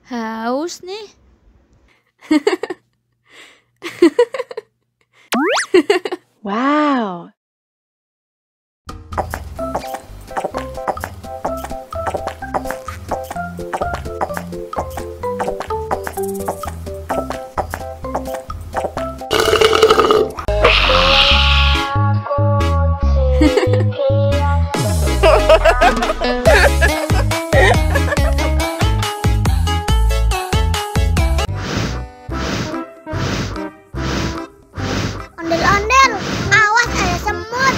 Haus nih. Wow. Ondel-ondel, awas ada semut.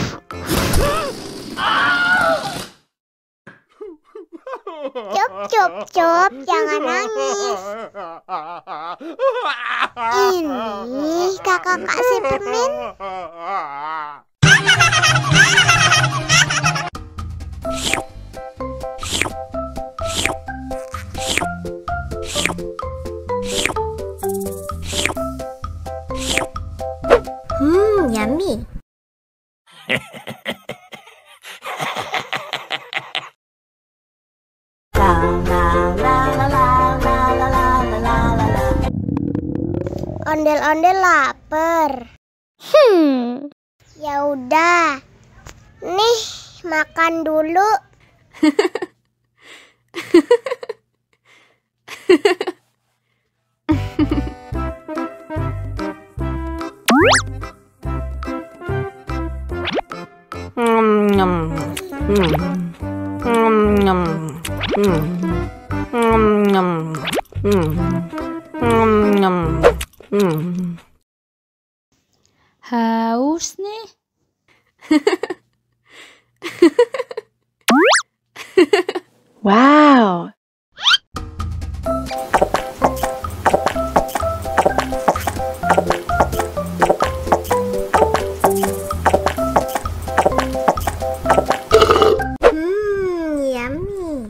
Cup, cup, cup, jangan nangis. Ini kakak si permen. Yummy. Ondel-ondel lapar. Ya udah. Nih, makan dulu. Haus nih. Wow. Yummy.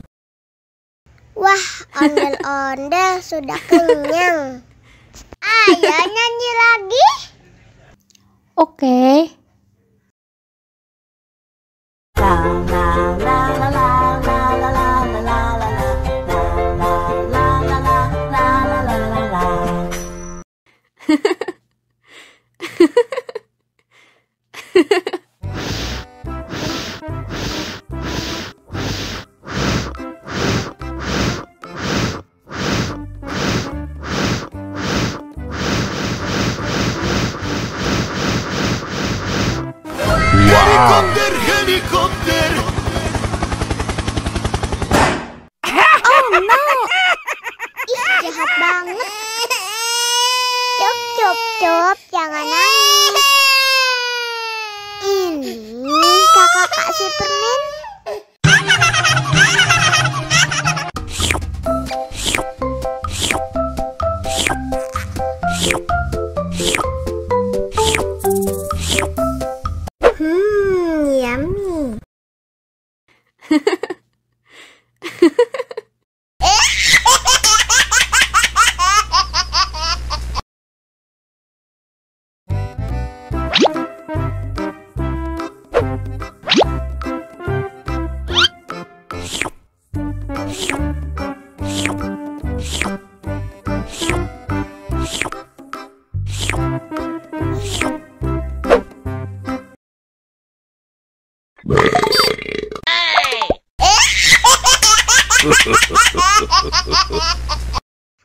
Wah, ondel-ondel sudah kenyang. Ayo nyanyi lagi. Oke. Helikopter, helikopter. Oh no. Ih, jahat banget. Cup, cup, cup, jangan nangis. Ini kakak si permen. Yummy.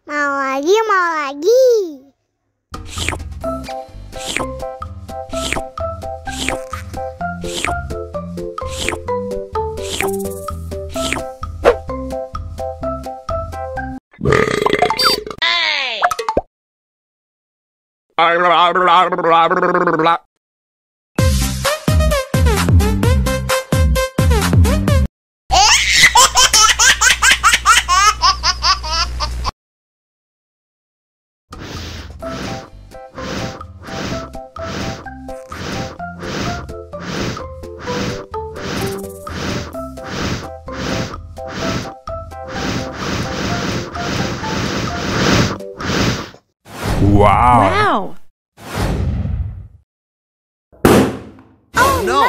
Mau lagi, mau lagi. Wow. Oh no!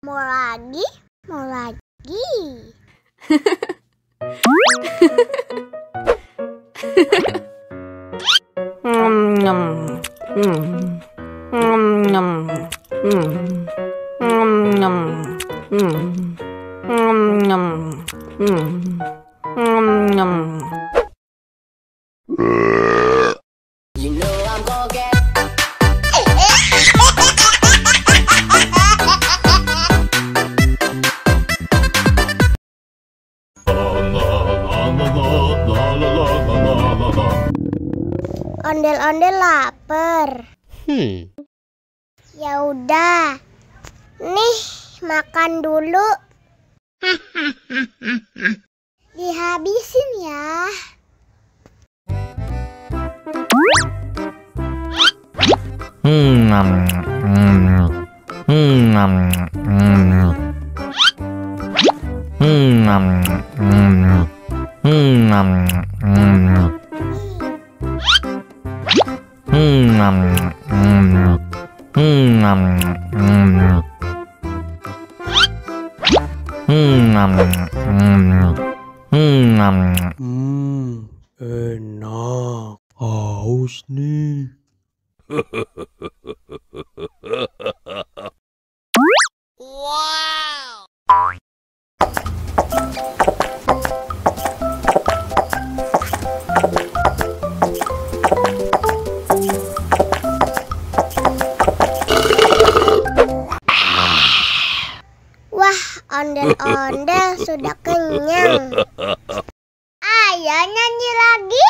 Mau lagi? Mau lagi? You know I'm gonna get. Ondel-ondel lapar. Ya udah. Nih, makan dulu. Dihabisin ya. Enak. Haus nih. Wah, ondel-ondel sudah kenyang. Ayo nyanyi lagi.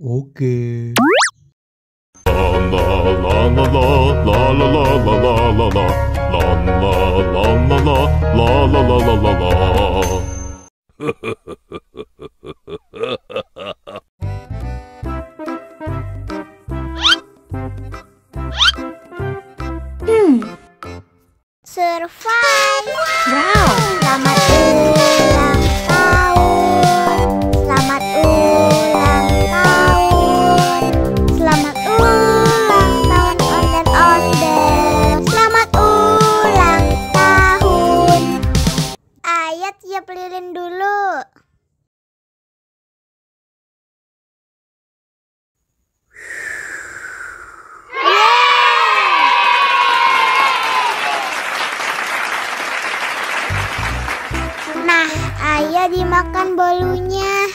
Oke. Survive. Wow. Selamat ulang tahun. Selamat ulang tahun. Selamat ulang tahun ondel-ondel. Selamat ulang tahun. Ayo tiup lilin dulu. Nah, ayo dimakan bolunya.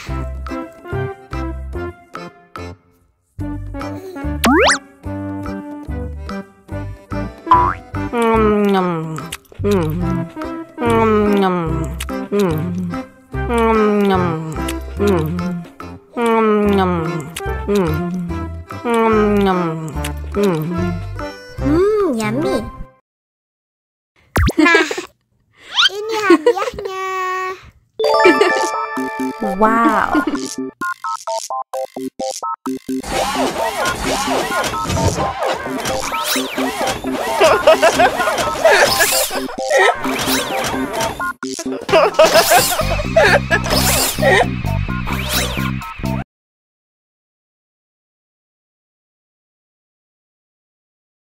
Yummy. Nah, ini hadiahnya. Wow.